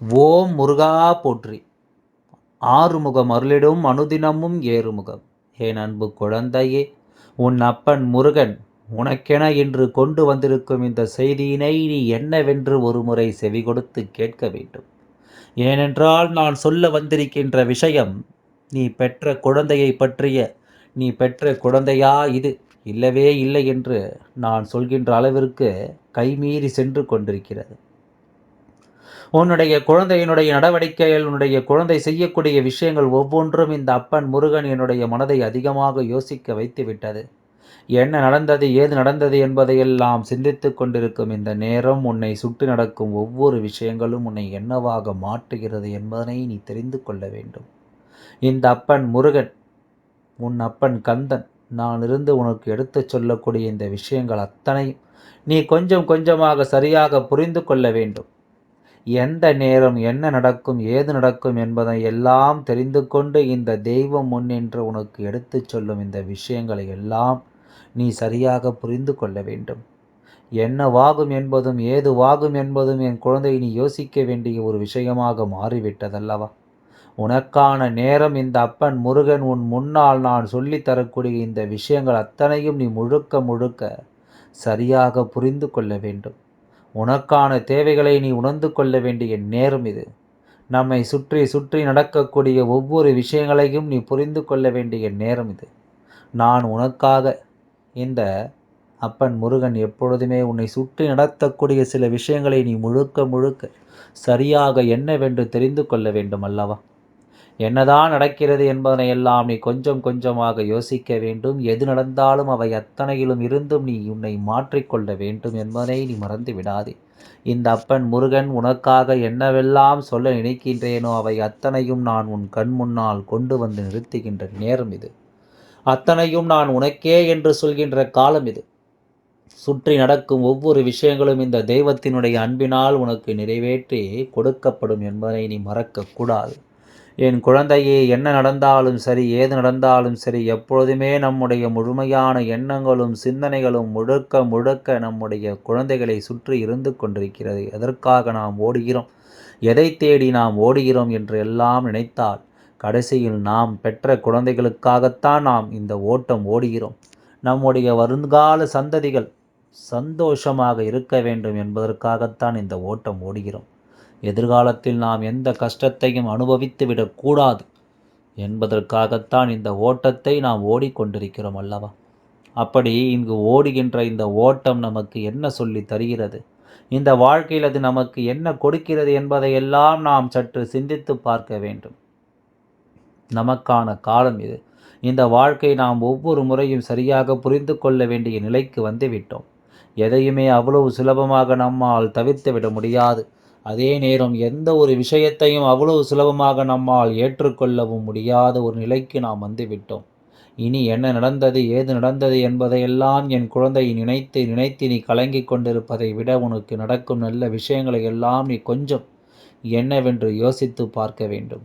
ஓம் முருகா போற்றி. ஆறுமுகம் அருளிடும் அனுதினமும் ஏறுமுகம். என் அன்பு குழந்தையே, உன் அப்பன் முருகன் உனக்கென இன்று கொண்டு வந்திருக்கும் இந்த செய்தியினை நீ என்னவென்று ஒருமுறை செவி கொடுத்து கேட்க வேண்டும். ஏனென்றால் நான் சொல்ல வந்திருக்கின்ற விஷயம் நீ பெற்ற குழந்தையை பற்றிய, நீ பெற்ற குழந்தையா இது, இல்லவே இல்லை என்று நான் சொல்கின்ற அளவிற்கு கைமீறி சென்று கொண்டிருக்கிறது. உன்னுடைய குழந்தையினுடைய நடவடிக்கைகள், உன்னுடைய குழந்தை செய்யக்கூடிய விஷயங்கள் ஒவ்வொன்றும் இந்த அப்பன் முருகன் என்னுடைய மனதை அதிகமாக யோசிக்க வைத்து விட்டது. என்ன நடந்தது, ஏது நடந்தது என்பதையெல்லாம் சிந்தித்து கொண்டிருக்கும் இந்த நேரம் உன்னை சுற்றி நடக்கும் ஒவ்வொரு விஷயங்களும் உன்னை என்னவாக மாற்றுகிறது என்பதனை நீ தெரிந்து கொள்ள வேண்டும். இந்த அப்பன் முருகன், உன் அப்பன் கந்தன் நான் இருந்து உனக்கு எடுத்துச் சொல்லக்கூடிய இந்த விஷயங்கள் அத்தனையும் நீ கொஞ்சம் கொஞ்சமாக சரியாக புரிந்து கொள்ள வேண்டும். எந்த நேரம் என்ன நடக்கும், ஏது நடக்கும் என்பதை எல்லாம் தெரிந்து கொண்டு இந்த தெய்வம் முன்னின்று உனக்கு எடுத்துச் சொல்லும் இந்த விஷயங்களை எல்லாம் நீ சரியாக புரிந்து கொள்ள வேண்டும். என்னவாகும் என்பதும் ஏதுவாகும் என்பதும் என் குழந்தை நீ யோசிக்க வேண்டிய ஒரு விஷயமாக மாறிவிட்டதல்லவா? உனக்கான நேரம் இந்த அப்பன் முருகன் உன் முன்னால் நான் சொல்லித் தரக்கூடிய இந்த விஷயங்கள் அத்தனையும் நீ முழுக்க முழுக்க சரியாக புரிந்து கொள்ள வேண்டும். உனக்கான தேவைகளை நீ உணர்ந்து கொள்ள வேண்டிய நேரம் இது. நம்மை சுற்றி சுற்றி நடக்கக்கூடிய ஒவ்வொரு விஷயங்களையும் நீ புரிந்து கொள்ள வேண்டிய நேரம் இது. நான் உனக்காக இந்த அப்பன் முருகன் எப்பொழுதுமே உன்னை சுற்றி நடத்தக்கூடிய சில விஷயங்களை நீ முழுக்க முழுக்க சரியாக என்னவென்று தெரிந்து கொள்ள வேண்டும் அல்லவா? என்னதான் நடக்கிறது என்பதனை எல்லாம் நீ கொஞ்சம் கொஞ்சமாக யோசிக்க வேண்டும். எது நடந்தாலும் அவை அத்தனையிலும் இருந்தும் நீ உன்னை மாற்றிக்கொள்ள வேண்டும் என்பதனை நீ மறந்து விடாதே. இந்த அப்பன் முருகன் உனக்காக என்னவெல்லாம் சொல்ல நினைக்கின்றேனோ அவை அத்தனையும் நான் உன் கண் முன்னால் கொண்டு வந்து நிறுத்துகின்ற நேரம் இது. அத்தனையும் நான் உனக்கே என்று சொல்கின்ற காலம் இது. சுற்றி நடக்கும் ஒவ்வொரு விஷயங்களும் இந்த தெய்வத்தினுடைய அன்பினால் உனக்கு நிறைவேற்றி கொடுக்கப்படும் என்பதை நீ மறக்கக்கூடாது. என் குழந்தையே, என்ன நடந்தாலும் சரி, ஏது நடந்தாலும் சரி, எப்பொழுதுமே நம்முடைய முழுமையான எண்ணங்களும் சிந்தனைகளும் முழுக்க முழுக்க நம்முடைய குழந்தைகளை சுற்றி இருந்து கொண்டிருக்கிறது. எதற்காக நாம் ஓடுகிறோம், எதை தேடி நாம் ஓடுகிறோம் என்று எல்லாம் நினைத்தால் கடைசியில் நாம் பெற்ற குழந்தைகளுக்காகத்தான் நாம் இந்த ஓட்டம் ஓடுகிறோம். நம்முடைய வருங்கால சந்ததிகள் சந்தோஷமாக இருக்க வேண்டும் என்பதற்காகத்தான் இந்த ஓட்டம் ஓடுகிறோம். எதிர்காலத்தில் நாம் எந்த கஷ்டத்தையும் அனுபவித்து விடக்கூடாது என்பதற்காகத்தான் இந்த ஓட்டத்தை நாம் ஓடிக்கொண்டிருக்கிறோம் அல்லவா? அப்படி இங்கு ஓடுகின்ற இந்த ஓட்டம் நமக்கு என்ன சொல்லி தருகிறது, இந்த வாழ்க்கையில் அது நமக்கு என்ன கொடுக்கிறது என்பதையெல்லாம் நாம் சற்று சிந்தித்து பார்க்க வேண்டும். நமக்கான காலம் இது. இந்த வாழ்க்கை நாம் ஒவ்வொரு முறையும் சரியாக புரிந்து கொள்ள வேண்டிய நிலைக்கு வந்துவிட்டோம். எதையுமே அவ்வளவு சுலபமாக நம்மால் தவிர்த்து விட முடியாது. அதே நேரம் எந்த ஒரு விஷயத்தையும் அவ்வளவு சுலபமாக நம்மால் ஏற்றுக்கொள்ளவும் முடியாத ஒரு நிலைக்கு நாம் வந்துவிட்டோம். இனி என்ன நடந்தது, ஏது நடந்தது என்பதையெல்லாம் என் குழந்தை நினைத்து நினைத்து நீ கலங்கிக் கொண்டிருப்பதை விட உனக்கு நடக்கும் நல்ல விஷயங்களை எல்லாம் நீ கொஞ்சம் என்னவென்று யோசித்து பார்க்க வேண்டும்.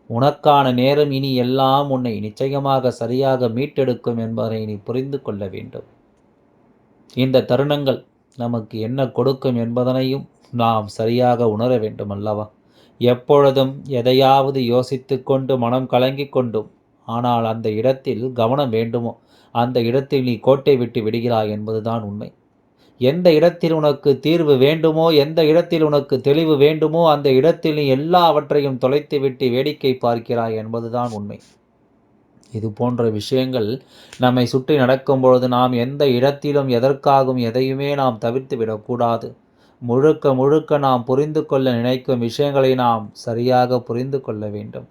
உனக்கான நேரம் இனி எல்லாம் உன்னை நிச்சயமாக சரியாக மீட்டெடுக்கும் என்பதை நீ புரிந்து கொள்ள வேண்டும். இந்த தருணங்கள் நமக்கு என்ன கொடுக்கும் என்பதனையும் நாம் சரியாக உணர வேண்டும் அல்லவா? எப்பொழுதும் எதையாவது யோசித்து கொண்டு மனம் கலங்கி கொண்டும் ஆனால் அந்த இடத்தில் கவனம் வேண்டுமோ அந்த இடத்தில் நீ கோட்டை விட்டு விடுகிறாய் என்பதுதான் உண்மை. எந்த இடத்தில் உனக்கு தீர்வு வேண்டுமோ, எந்த இடத்தில் உனக்கு தெளிவு வேண்டுமோ அந்த இடத்தில் நீ எல்லாவற்றையும் தொலைத்து விட்டு வேடிக்கை பார்க்கிறாய் என்பதுதான் உண்மை. இது போன்ற விஷயங்கள் நம்மை சுற்றி நடக்கும் பொழுது நாம் எந்த இடத்திலும் எதற்காகவும் எதையுமே நாம் தவிர்த்து விடக்கூடாது. முழுக்க முழுக்க நாம் புரிந்து கொள்ள நினைக்கும் விஷயங்களை நாம் சரியாக புரிந்து கொள்ள வேண்டும்.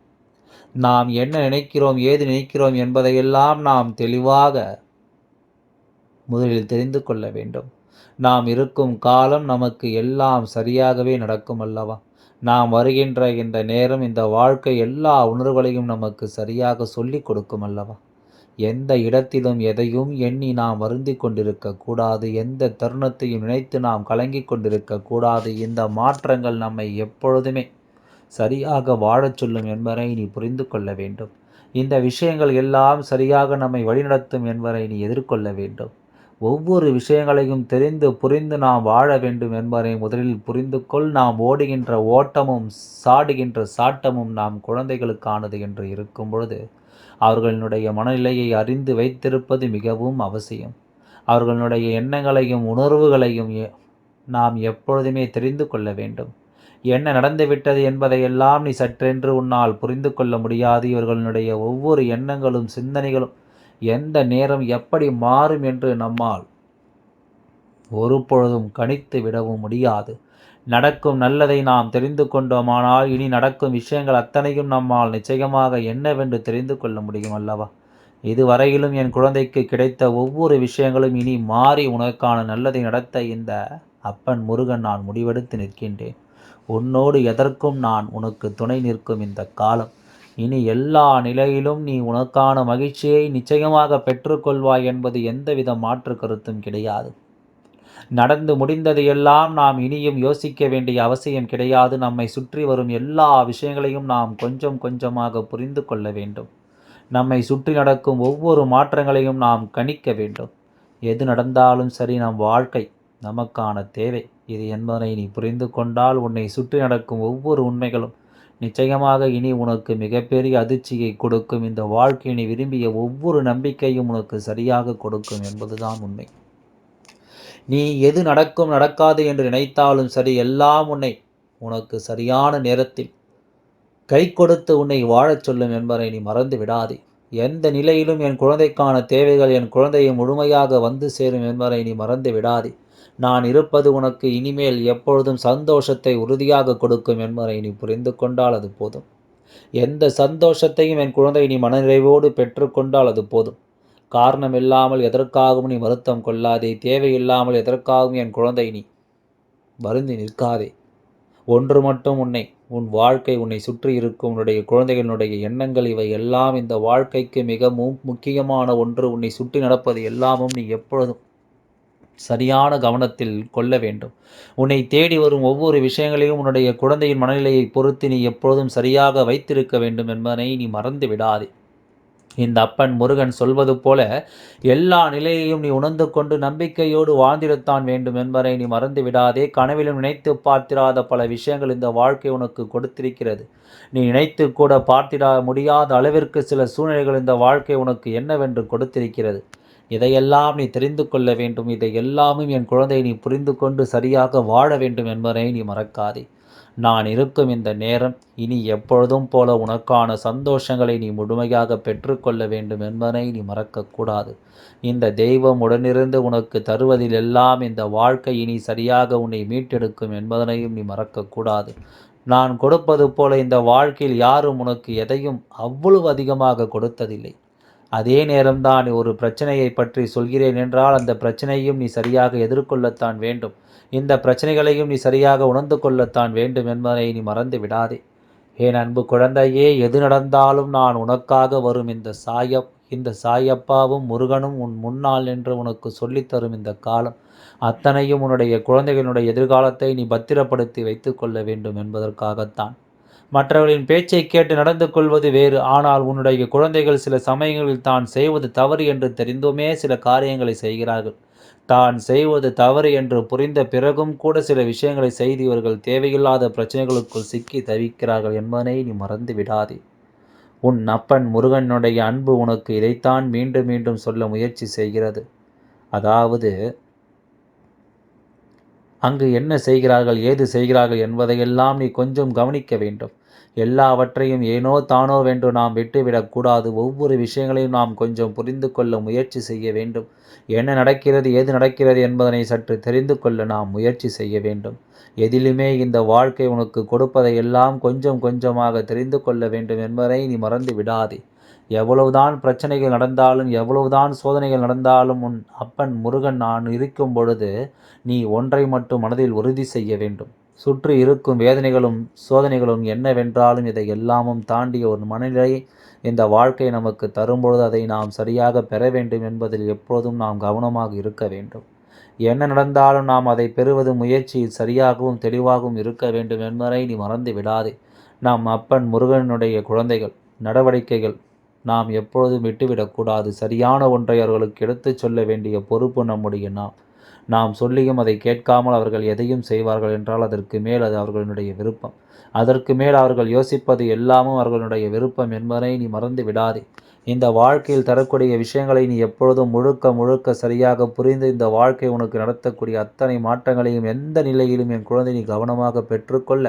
நாம் என்ன நினைக்கிறோம், ஏது நினைக்கிறோம் என்பதையெல்லாம் நாம் தெளிவாக முதலில் தெரிந்து கொள்ள வேண்டும். நாம் இருக்கும் காலம் நமக்கு எல்லாம் சரியாகவே நடக்கும் அல்லவா? நாம் வருகின்ற இந்த நேரம், இந்த வாழ்க்கை எல்லா உணர்வுகளையும் நமக்கு சரியாக சொல்லிக் கொடுக்கும் அல்லவா? எந்த இடத்திலும் எதையும் எண்ணி நாம் வருந்தி கொண்டிருக்கக்கூடாது. எந்த தருணத்தையும் நினைத்து நாம் கலங்கி கொண்டிருக்கக்கூடாது. இந்த மாற்றங்கள் நம்மை எப்பொழுதுமே சரியாக வாழச் சொல்லும் என்பதை நீ புரிந்து கொள்ள வேண்டும். இந்த விஷயங்கள் எல்லாம் சரியாக நம்மை வழிநடத்தும் என்பதை நீ எதிர்கொள்ள வேண்டும். ஒவ்வொரு விஷயங்களையும் தெரிந்து புரிந்து நாம் வாழ வேண்டும் என்பதை முதலில் புரிந்து கொள். நாம் ஓடுகின்ற ஓட்டமும் சாடுகின்ற சாட்டமும் நாம் குழந்தைகளுக்கானது என்று இருக்கும் பொழுது அவர்களுடைய மனநிலையை அறிந்து வைத்திருப்பது மிகவும் அவசியம். அவர்களுடைய எண்ணங்களையும் உணர்வுகளையும் நாம் எப்பொழுதுமே தெரிந்து கொள்ள வேண்டும். என்ன நடந்துவிட்டது என்பதையெல்லாம் நீ சற்றென்று உன்னால் புரிந்து கொள்ள முடியாது. இவர்களுடைய ஒவ்வொரு எண்ணங்களும் சிந்தனைகளும் எந்த நேரம் எப்படி மாறும் என்று நம்மால் ஒரு பொழுதும் கணித்து விடவும் முடியாது. நடக்கும் நல்லதை நாம் தெரிந்து கொண்டோமானால் இனி நடக்கும் விஷயங்கள் அத்தனையும் நம்மால் நிச்சயமாக என்னவென்று தெரிந்து கொள்ள முடியும் அல்லவா? இதுவரையிலும் என் குழந்தைக்கு கிடைத்த ஒவ்வொரு விஷயங்களும் இனி மாறி உனக்கான நல்லதை நடத்த இந்த அப்பன் முருகன் நான் முடிவெடுத்து நிற்கின்றேன். உன்னோடு எதற்கும் நான் உனக்கு துணை நிற்கும் இந்த காலம். இனி எல்லா நிலையிலும் நீ உனக்கான மகிழ்ச்சியை நிச்சயமாக பெற்றுக்கொள்வாய் என்பது எந்தவித மாற்று கருத்தும் கிடையாது. நடந்து முடிந்தது எல்லாம் நாம் இனியும் யோசிக்க வேண்டிய அவசியம் கிடையாது. நம்மை சுற்றி வரும் எல்லா விஷயங்களையும் நாம் கொஞ்சம் கொஞ்சமாக புரிந்து கொள்ள வேண்டும். நம்மை சுற்றி நடக்கும் ஒவ்வொரு மாற்றங்களையும் நாம் கணிக்க வேண்டும். எது நடந்தாலும் சரி, நம் வாழ்க்கை நமக்கான தேவை இது என்பதை நீ புரிந்து கொண்டால் உன்னை சுற்றி நடக்கும் ஒவ்வொரு உண்மைகளும் நிச்சயமாக இனி உனக்கு மிகப்பெரிய அதிர்ச்சியை கொடுக்கும். இந்த வாழ்க்கை நீ விரும்பிய ஒவ்வொரு நம்பிக்கையும் உனக்கு சரியாக கொடுக்கும் என்பதுதான் உண்மை. நீ எது நடக்கும் நடக்காது என்று நினைத்தாலும் சரி, எல்லாம் உனக்கு சரியான நேரத்தில் கை கொடுத்து உன்னை வாழச் சொல்லும் என்பதை நீ மறந்து விடாதே. எந்த நிலையிலும் என் குழந்தைக்கான தேவைகள் என் குழந்தையை முழுமையாக வந்து சேரும் என்பதை நீ மறந்து விடாதே. நான் இருப்பது உனக்கு இனிமேல் எப்பொழுதும் சந்தோஷத்தை உறுதியாக கொடுக்கும் என்பதை நீ புரிந்து கொண்டால் அது போதும். எந்த சந்தோஷத்தையும் என் குழந்தை நீ மனநிறைவோடு பெற்றுக்கொண்டால் அது போதும். காரணம் இல்லாமல் எதற்காகவும் நீ வருத்தம் கொள்ளாதே. தேவையில்லாமல் எதற்காகவும் என் குழந்தை நீ வருந்தி நிற்காதே. ஒன்று மட்டும் உன் வாழ்க்கை, உன்னை சுற்றி இருக்கும் உன்னுடைய குழந்தைகளுடைய எண்ணங்கள், இவை எல்லாம் இந்த வாழ்க்கைக்கு மிகவும் முக்கியமான ஒன்று. உன்னை சுற்றி நடப்பது எல்லாமும் நீ எப்பொழுதும் சரியான கவனத்தில் கொள்ள வேண்டும். உன்னை தேடி வரும் ஒவ்வொரு விஷயங்களையும் உன்னுடைய குழந்தையின் மனநிலையை பொறுத்து நீ எப்பொழுதும் சரியாக வைத்திருக்க வேண்டும் என்பதை நீ மறந்து விடாதே. இந்த அப்பன் முருகன் சொல்வது போல எல்லா நிலையையும் நீ உணர்ந்து கொண்டு நம்பிக்கையோடு வாழ்ந்திடத்தான் வேண்டும் என்பதை நீ மறந்து விடாதே. கனவிலும் நினைத்து பார்த்திராத பல விஷயங்கள் இந்த வாழ்க்கை உனக்கு கொடுத்திருக்கிறது. நீ நினைத்து கூட பார்த்திட முடியாத அளவிற்கு சில சூழ்நிலைகள் இந்த வாழ்க்கை உனக்கு என்னவென்று கொடுத்திருக்கிறது. இதையெல்லாம் நீ தெரிந்து கொள்ள வேண்டும். இதை எல்லாமும் என் குழந்தை நீ புரிந்து கொண்டு சரியாக வாழ வேண்டும் என்பதை நீ மறக்காதே. நான் இருக்கும் இந்த நேரம் இனி எப்பொழுதும் போல உனக்கான சந்தோஷங்களை நீ முழுமையாக பெற்றுக்கொள்ள வேண்டும் என்பதை நீ மறக்கக்கூடாது. இந்த தெய்வம் உடனிருந்து உனக்கு தருவதில் எல்லாம் இந்த வாழ்க்கை இனி சரியாக உன்னை மீட்டெடுக்கும் என்பதனையும் நீ மறக்கக்கூடாது. நான் கொடுப்பது போல இந்த வாழ்க்கையில் யாரும் உனக்கு எதையும் அவ்வளவு அதிகமாக கொடுத்ததில்லை. அதே நேரம்தான் ஒரு பிரச்சனையை பற்றி சொல்கிறேன் என்றால் அந்த பிரச்சனையும் நீ சரியாக எதிர்கொள்ளத்தான் வேண்டும். இந்த பிரச்சனைகளையும் நீ சரியாக உணர்ந்து கொள்ளத்தான் வேண்டும் என்பதை நீ மறந்து விடாதே. என் அன்பு குழந்தையே, எது நடந்தாலும் நான் உனக்காக வரும் இந்த சாயப்பாவும் முருகனும் உன் முன்னால் என்று உனக்கு சொல்லித்தரும் இந்த காலம் அத்தனையும் உன்னுடைய குழந்தைகளுடைய எதிர்காலத்தை நீ பத்திரப்படுத்தி வைத்து கொள்ள வேண்டும் என்பதற்காகத்தான். மற்றவர்களின் பேச்சை கேட்டு நடந்து கொள்வது வேறு. ஆனால் உன்னுடைய குழந்தைகள் சில சமயங்களில் தான் செய்வது தவறு என்று தெரிந்துமே சில காரியங்களை செய்கிறார்கள். தான் செய்வது தவறு என்று புரிந்த பிறகும் கூட சில விஷயங்களை செய்து இவர்கள் தேவையில்லாத பிரச்சனைகளுக்குள் சிக்கி தவிக்கிறார்கள் என்பதை நீ மறந்து விடாதே. உன் அப்பன் முருகனுடைய அன்பு உனக்கு இதைத்தான் மீண்டும் மீண்டும் சொல்ல முயற்சி செய்கிறது. அதாவது அங்கு என்ன செய்கிறார்கள், ஏது செய்கிறார்கள் என்பதையெல்லாம் நீ கொஞ்சம் கவனிக்க வேண்டும். எல்லாவற்றையும் ஏனோ தானோ வென்று நாம் விட்டுவிடக்கூடாது. ஒவ்வொரு விஷயங்களையும் நாம் கொஞ்சம் புரிந்து கொள்ள முயற்சி செய்ய வேண்டும். என்ன நடக்கிறது, ஏது நடக்கிறது என்பதனை சற்று தெரிந்து கொள்ள நாம் முயற்சி செய்ய வேண்டும். எதிலுமே இந்த வாழ்க்கை உனக்கு கொடுப்பதை எல்லாம் கொஞ்சம் கொஞ்சமாக தெரிந்து கொள்ள வேண்டும் என்பதை நீ மறந்து விடாதே. எவ்வளவுதான் பிரச்சனைகள் நடந்தாலும், எவ்வளவுதான் சோதனைகள் நடந்தாலும், உன் அப்பன் முருகன் நான் இருக்கும் பொழுது நீ ஒன்றை மட்டும் மனதில் உறுதி செய்ய வேண்டும். சுற்றி இருக்கும் வேதனைகளும் சோதனைகளும் என்னவென்றாலும் இதை எல்லாமும் தாண்டிய ஒரு மனநிலையை இந்த வாழ்க்கை நமக்கு தரும்பொழுது அதை நாம் சரியாக பெற வேண்டும் என்பதில் எப்போதும் நாம் கவனமாக இருக்க வேண்டும். என்ன நடந்தாலும் நாம் அதை பெறுவது முயற்சியில் சரியாகவும் தெளிவாகவும் இருக்க வேண்டும் என்பதை நீ மறந்து விடாதே. நாம் அப்பன் முருகனுடைய குழந்தைகள். நடவடிக்கைகள் நாம் எப்பொழுதும் விட்டுவிடக்கூடாது. சரியான ஒன்றை அவர்களுக்கு எடுத்துச் சொல்ல வேண்டிய பொறுப்பு நம்முடைய. நாம் சொல்லியும் அதை கேட்காமல் அவர்கள் எதையும் செய்வார்கள் என்றால் அதற்கு மேல் அது அவர்களுடைய விருப்பம். அதற்கு மேல் அவர்கள் யோசிப்பது எல்லாமும் அவர்களுடைய விருப்பம் என்பதை நீ மறந்து விடாதே. இந்த வாழ்க்கையில் தரக்கூடிய விஷயங்களை நீ எப்பொழுதும் முழுக்க முழுக்க சரியாக புரிந்து இந்த வாழ்க்கை உனக்கு நடத்தக்கூடிய அத்தனை மாற்றங்களையும் எந்த நிலையிலும் என் குழந்தை நீ கவனமாக பெற்றுக்கொள்ள,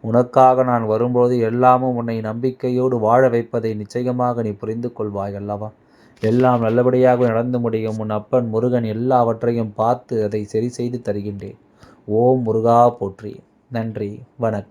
உனக்காக நான் வரும்போது எல்லாமும் உன்னை நம்பிக்கையோடு வாழ வைப்பதை நிச்சயமாக நீ புரிந்து கொள்வாய் அல்லவா? எல்லாம் நல்லபடியாக நடந்து முடியும். உன் அப்பன் முருகன் எல்லாவற்றையும் பார்த்து அதை சரி செய்து தருகின்றேன். ஓம் முருகா போற்றி. நன்றி, வணக்கம்.